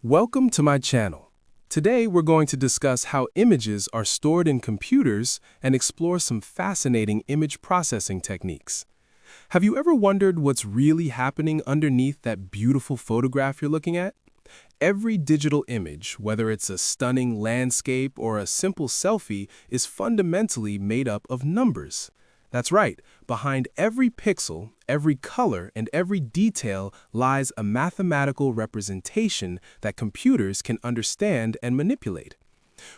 Welcome to my channel. Today we're going to discuss how images are stored in computers and explore some fascinating image processing techniques. Have you ever wondered what's really happening underneath that beautiful photograph you're looking at? Every digital image, whether it's a stunning landscape or a simple selfie, is fundamentally made up of numbers. That's right, behind every pixel, every color, and every detail lies a mathematical representation that computers can understand and manipulate.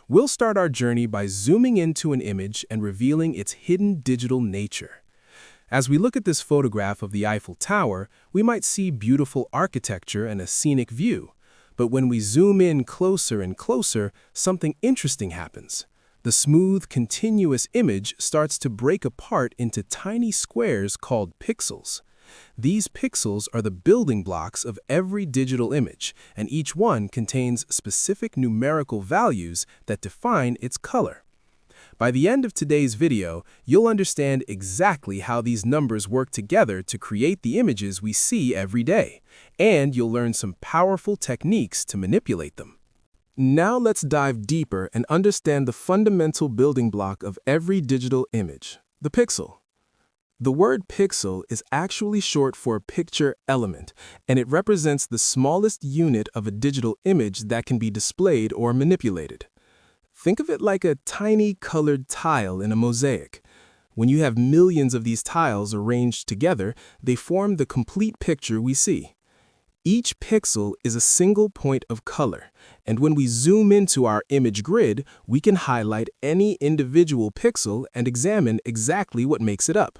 We'll start our journey by zooming into an image and revealing its hidden digital nature. As we look at this photograph of the Eiffel Tower, we might see beautiful architecture and a scenic view. But when we zoom in closer and closer, something interesting happens. The smooth, continuous image starts to break apart into tiny squares called pixels. These pixels are the building blocks of every digital image, and each one contains specific numerical values that define its color. By the end of today's video, you'll understand exactly how these numbers work together to create the images we see every day, and you'll learn some powerful techniques to manipulate them. Now let's dive deeper and understand the fundamental building block of every digital image, the pixel. The word pixel is actually short for picture element, and it represents the smallest unit of a digital image that can be displayed or manipulated. Think of it like a tiny colored tile in a mosaic. When you have millions of these tiles arranged together, they form the complete picture we see. Each pixel is a single point of color, and when we zoom into our image grid, we can highlight any individual pixel and examine exactly what makes it up.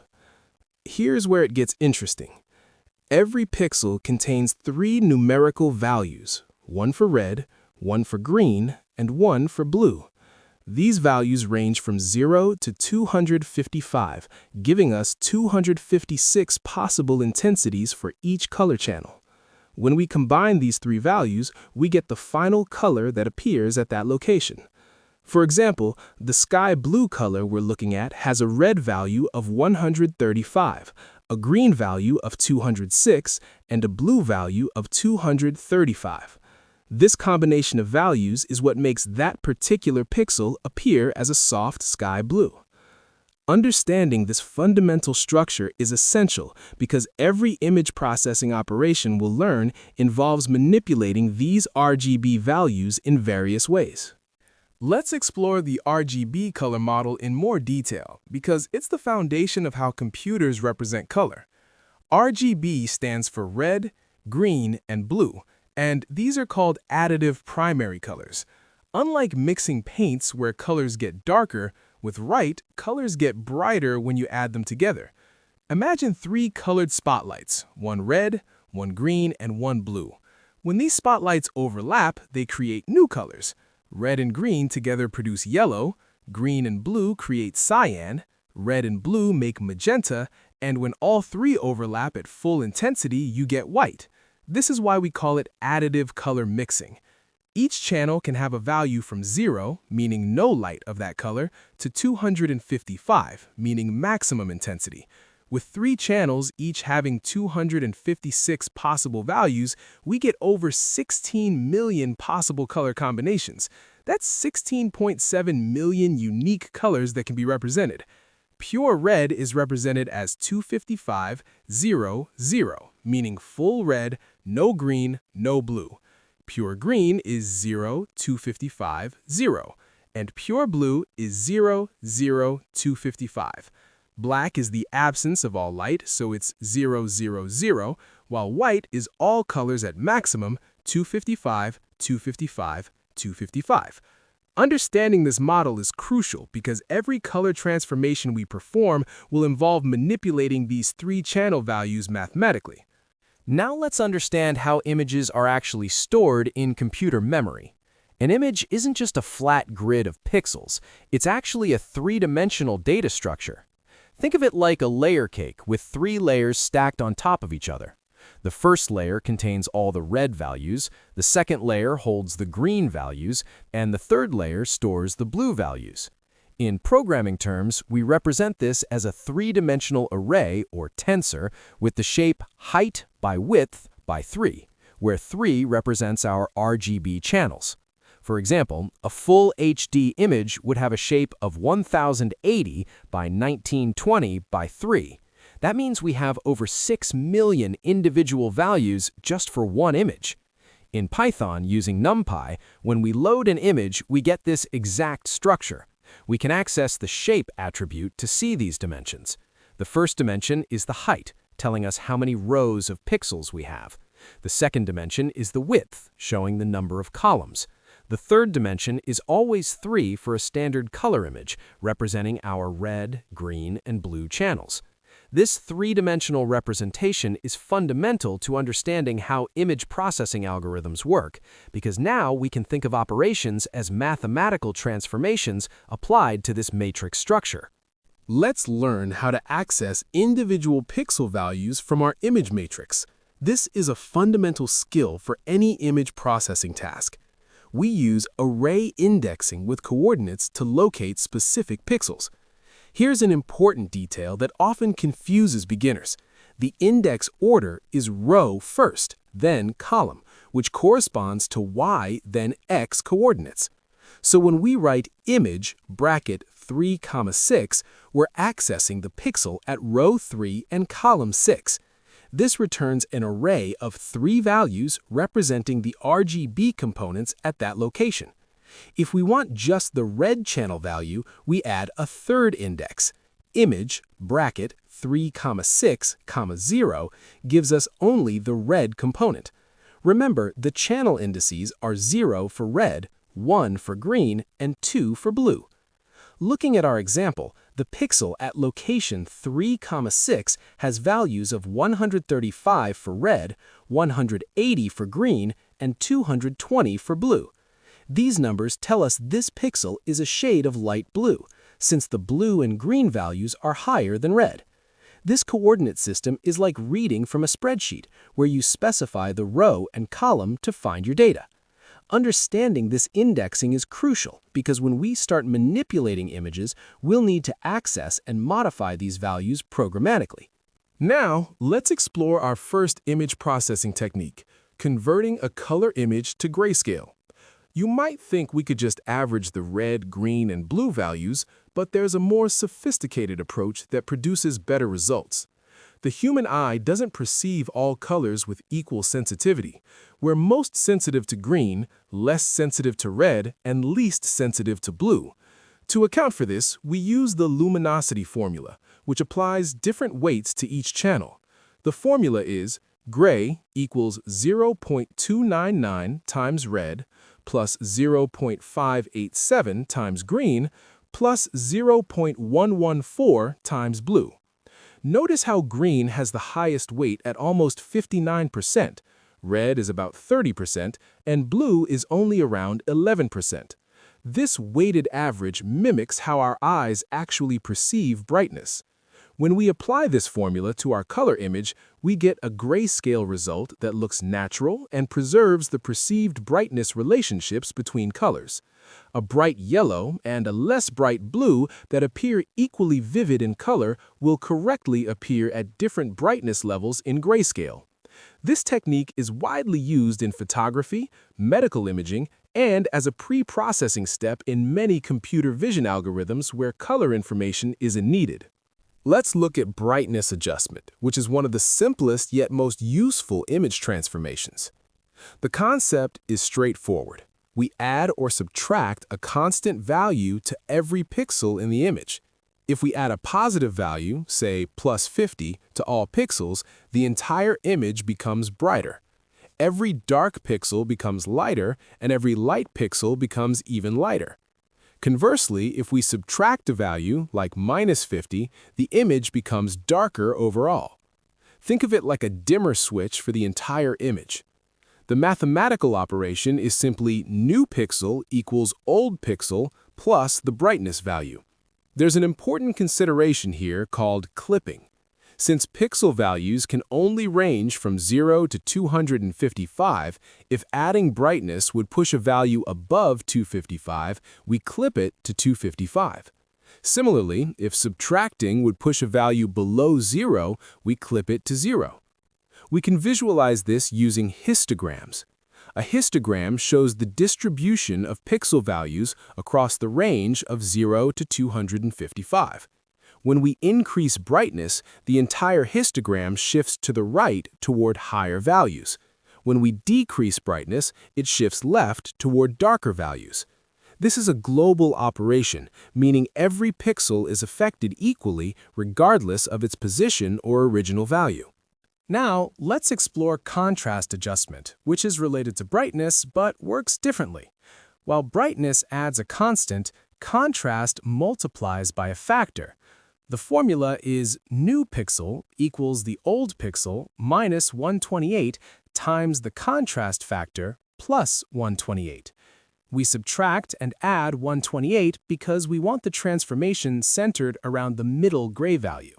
Here's where it gets interesting. Every pixel contains three numerical values, one for red, one for green, and one for blue. These values range from 0 to 255, giving us 256 possible intensities for each color channel. When we combine these three values, we get the final color that appears at that location. For example, the sky blue color we're looking at has a red value of 135, a green value of 206, and a blue value of 235. This combination of values is what makes that particular pixel appear as a soft sky blue. Understanding this fundamental structure is essential because every image processing operation we'll learn involves manipulating these RGB values in various ways. Let's explore the RGB color model in more detail because it's the foundation of how computers represent color. RGB stands for red, green, and blue, and these are called additive primary colors. Unlike mixing paints where colors get darker, with light, colors get brighter when you add them together. Imagine three colored spotlights, one red, one green, and one blue. When these spotlights overlap, they create new colors. Red and green together produce yellow, green and blue create cyan, red and blue make magenta, and when all three overlap at full intensity, you get white. This is why we call it additive color mixing. Each channel can have a value from 0, meaning no light of that color, to 255, meaning maximum intensity. With three channels each having 256 possible values, we get over 16 million possible color combinations. That's 16.7 million unique colors that can be represented. Pure red is represented as 255, 0, 0, meaning full red, no green, no blue. Pure green is 0, 255, 0, and pure blue is 0, 0, 255. Black is the absence of all light, so it's 0, 0, 0, while white is all colors at maximum, 255, 255, 255. Understanding this model is crucial because every color transformation we perform will involve manipulating these three channel values mathematically. Now let's understand how images are actually stored in computer memory. An image isn't just a flat grid of pixels, it's actually a three-dimensional data structure. Think of it like a layer cake with three layers stacked on top of each other. The first layer contains all the red values, the second layer holds the green values, and the third layer stores the blue values. In programming terms, we represent this as a three-dimensional array or tensor with the shape height by width by 3, where 3 represents our RGB channels. For example, a full HD image would have a shape of 1080 by 1920 by 3. That means we have over 6 million individual values just for one image. In Python, using NumPy, when we load an image, we get this exact structure. We can access the shape attribute to see these dimensions. The first dimension is the height, telling us how many rows of pixels we have. The second dimension is the width, showing the number of columns. The third dimension is always 3 for a standard color image, representing our red, green, and blue channels. This three-dimensional representation is fundamental to understanding how image processing algorithms work, because now we can think of operations as mathematical transformations applied to this matrix structure. Let's learn how to access individual pixel values from our image matrix. This is a fundamental skill for any image processing task. We use array indexing with coordinates to locate specific pixels. Here's an important detail that often confuses beginners. The index order is row first, then column, which corresponds to y, then x coordinates. So when we write image bracket 3, 6, we're accessing the pixel at row 3 and column 6. This returns an array of 3 values representing the RGB components at that location. If we want just the red channel value, we add a third index. Image bracket 3, 6, 0 gives us only the red component. Remember, the channel indices are 0 for red, 1 for green, and 2 for blue. Looking at our example, the pixel at location 3, 6 has values of 135 for red, 180 for green, and 220 for blue. These numbers tell us this pixel is a shade of light blue, since the blue and green values are higher than red. This coordinate system is like reading from a spreadsheet, where you specify the row and column to find your data. Understanding this indexing is crucial because when we start manipulating images, we'll need to access and modify these values programmatically. Now, let's explore our first image processing technique, converting a color image to grayscale. You might think we could just average the red, green, and blue values, but there's a more sophisticated approach that produces better results. The human eye doesn't perceive all colors with equal sensitivity. We're most sensitive to green, less sensitive to red, and least sensitive to blue. To account for this, we use the luminosity formula, which applies different weights to each channel. The formula is gray equals 0.299 times red plus 0.587 times green plus 0.114 times blue. Notice how green has the highest weight at almost 59%, red is about 30%, and blue is only around 11%. This weighted average mimics how our eyes actually perceive brightness. When we apply this formula to our color image, we get a grayscale result that looks natural and preserves the perceived brightness relationships between colors. A bright yellow and a less bright blue that appear equally vivid in color will correctly appear at different brightness levels in grayscale. This technique is widely used in photography, medical imaging, and as a pre-processing step in many computer vision algorithms where color information isn't needed. Let's look at brightness adjustment, which is one of the simplest yet most useful image transformations. The concept is straightforward. We add or subtract a constant value to every pixel in the image. If we add a positive value, say plus 50, to all pixels, the entire image becomes brighter. Every dark pixel becomes lighter, and every light pixel becomes even lighter. Conversely, if we subtract a value, like minus 50, the image becomes darker overall. Think of it like a dimmer switch for the entire image. The mathematical operation is simply new pixel equals old pixel plus the brightness value. There's an important consideration here called clipping. Since pixel values can only range from 0 to 255, if adding brightness would push a value above 255, we clip it to 255. Similarly, if subtracting would push a value below 0, we clip it to 0. We can visualize this using histograms. A histogram shows the distribution of pixel values across the range of 0 to 255. When we increase brightness, the entire histogram shifts to the right toward higher values. When we decrease brightness, it shifts left toward darker values. This is a global operation, meaning every pixel is affected equally regardless of its position or original value. Now, let's explore contrast adjustment, which is related to brightness but works differently. While brightness adds a constant, contrast multiplies by a factor. The formula is new pixel equals the old pixel minus 128 times the contrast factor plus 128. We subtract and add 128 because we want the transformation centered around the middle gray value.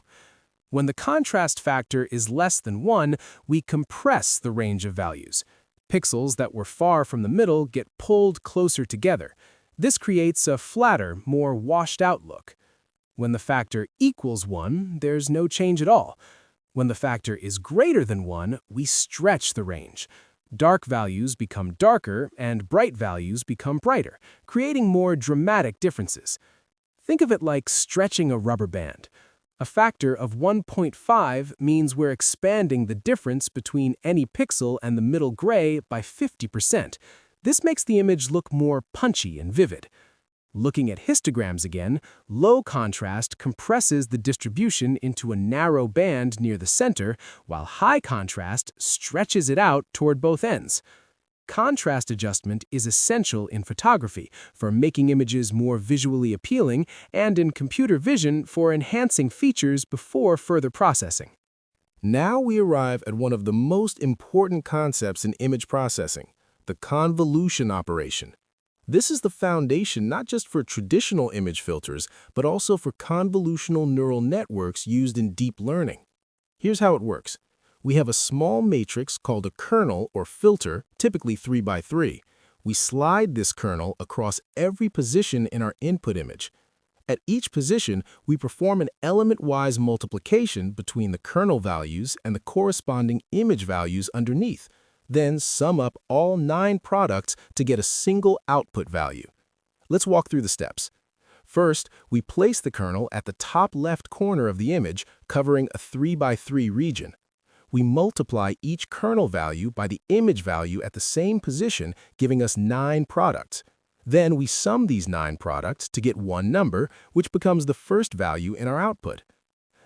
When the contrast factor is less than 1, we compress the range of values. Pixels that were far from the middle get pulled closer together. This creates a flatter, more washed-out look. When the factor equals 1, there's no change at all. When the factor is greater than 1, we stretch the range. Dark values become darker and bright values become brighter, creating more dramatic differences. Think of it like stretching a rubber band. A factor of 1.5 means we're expanding the difference between any pixel and the middle gray by 50%. This makes the image look more punchy and vivid. Looking at histograms again, low contrast compresses the distribution into a narrow band near the center, while high contrast stretches it out toward both ends. Contrast adjustment is essential in photography for making images more visually appealing and in computer vision for enhancing features before further processing. Now we arrive at one of the most important concepts in image processing, the convolution operation. This is the foundation not just for traditional image filters, but also for convolutional neural networks used in deep learning. Here's how it works. We have a small matrix called a kernel or filter, typically 3 by 3. We slide this kernel across every position in our input image. At each position, we perform an element-wise multiplication between the kernel values and the corresponding image values underneath, then sum up all 9 products to get a single output value. Let's walk through the steps. First, we place the kernel at the top left corner of the image, covering a 3 by 3 region. We multiply each kernel value by the image value at the same position, giving us 9 products. Then we sum these 9 products to get one number, which becomes the first value in our output.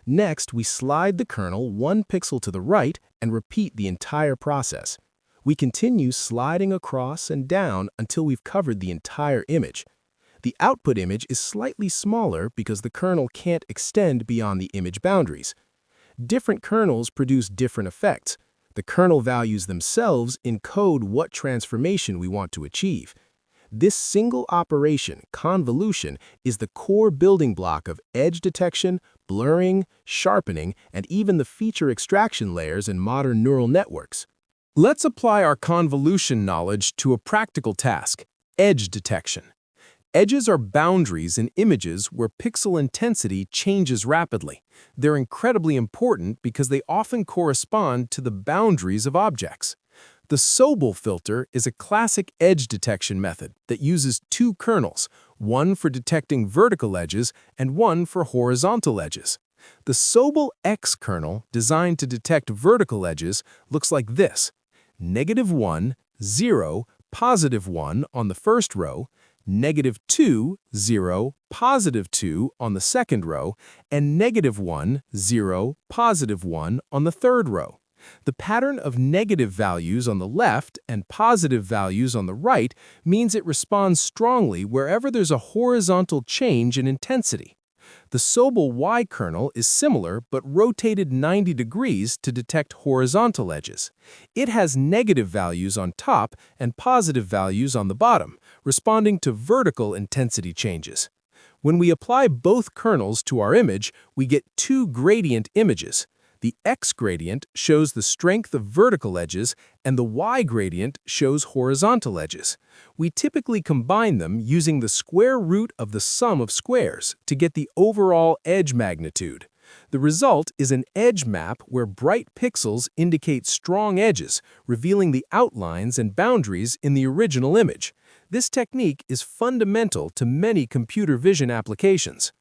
Next, we slide the kernel 1 pixel to the right and repeat the entire process. We continue sliding across and down until we've covered the entire image. The output image is slightly smaller because the kernel can't extend beyond the image boundaries. Different kernels produce different effects. The kernel values themselves encode what transformation we want to achieve. This single operation, convolution, is the core building block of edge detection, blurring, sharpening, and even the feature extraction layers in modern neural networks. Let's apply our convolution knowledge to a practical task, edge detection. Edges are boundaries in images where pixel intensity changes rapidly. They're incredibly important because they often correspond to the boundaries of objects. The Sobel filter is a classic edge detection method that uses 2 kernels, one for detecting vertical edges and one for horizontal edges. The Sobel X kernel, designed to detect vertical edges, looks like this: -1, 0, +1 on the first row, -2, 0, +2 on the second row, and -1, 0, +1 on the third row. The pattern of negative values on the left and positive values on the right means it responds strongly wherever there's a horizontal change in intensity. The Sobel Y kernel is similar but rotated 90 degrees to detect horizontal edges. It has negative values on top and positive values on the bottom, responding to vertical intensity changes. When we apply both kernels to our image, we get 2 gradient images. The X gradient shows the strength of vertical edges, and the Y gradient shows horizontal edges. We typically combine them using the square root of the sum of squares to get the overall edge magnitude. The result is an edge map where bright pixels indicate strong edges, revealing the outlines and boundaries in the original image. This technique is fundamental to many computer vision applications.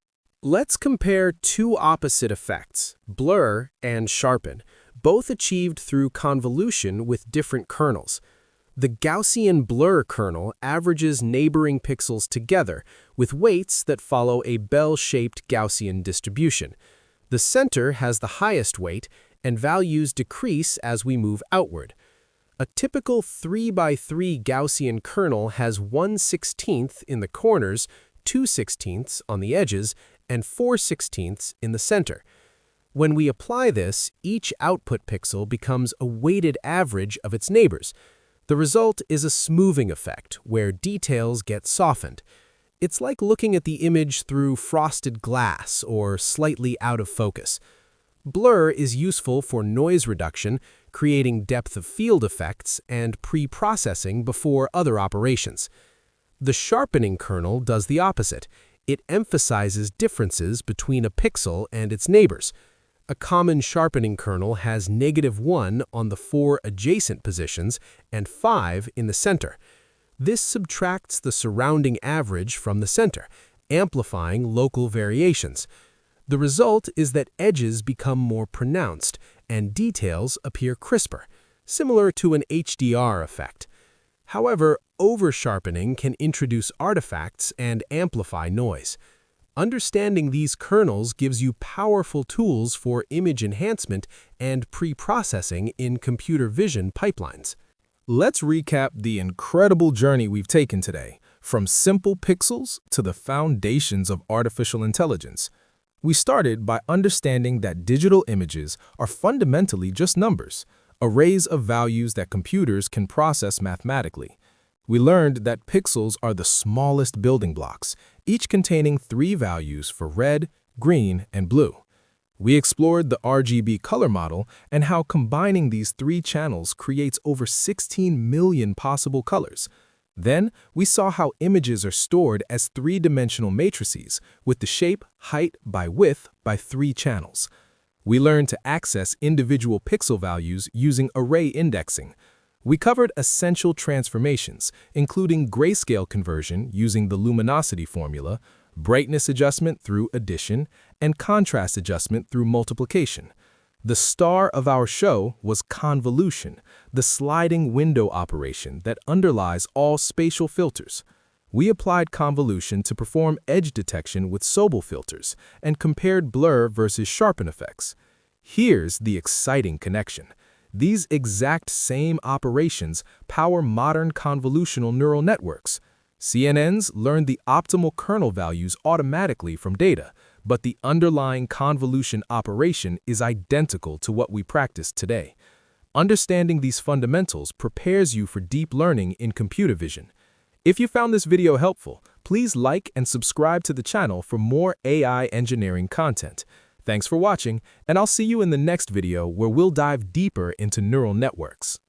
Let's compare two opposite effects, blur and sharpen, both achieved through convolution with different kernels. The Gaussian blur kernel averages neighboring pixels together with weights that follow a bell-shaped Gaussian distribution. The center has the highest weight, and values decrease as we move outward. A typical 3x3 Gaussian kernel has 1/16 in the corners, 2/16 on the edges, and 4/16 in the center. When we apply this, each output pixel becomes a weighted average of its neighbors. The result is a smoothing effect, where details get softened. It's like looking at the image through frosted glass or slightly out of focus. Blur is useful for noise reduction, creating depth of field effects, and pre-processing before other operations. The sharpening kernel does the opposite. It emphasizes differences between a pixel and its neighbors. A common sharpening kernel has -1 on the 4 adjacent positions and 5 in the center. This subtracts the surrounding average from the center, amplifying local variations. The result is that edges become more pronounced and details appear crisper, similar to an HDR effect. However, over-sharpening can introduce artifacts and amplify noise. Understanding these kernels gives you powerful tools for image enhancement and pre-processing in computer vision pipelines. Let's recap the incredible journey we've taken today, from simple pixels to the foundations of artificial intelligence. We started by understanding that digital images are fundamentally just numbers, arrays of values that computers can process mathematically. We learned that pixels are the smallest building blocks, each containing 3 values for red, green, and blue. We explored the RGB Color Model and how combining these 3 channels creates over 16 million possible colors. Then, we saw how images are stored as 3-dimensional matrices with the shape, height by width by 3 channels. We learned to access individual pixel values using array indexing. We covered essential transformations, including Grayscale Conversion using the luminosity formula, brightness adjustment through addition, and contrast adjustment through multiplication. The star of our show was convolution, the sliding window operation that underlies all spatial filters. We applied convolution to perform edge detection with Sobel filters and compared blur versus sharpen effects. Here's the exciting connection. These exact same operations power modern convolutional neural networks. CNNs learn the optimal kernel values automatically from data, but the underlying convolution operation is identical to what we practice today. Understanding these fundamentals prepares you for deep learning in computer vision. If you found this video helpful, please like and subscribe to the channel for more AI engineering content. Thanks for watching, and I'll see you in the next video where we'll dive deeper into neural networks.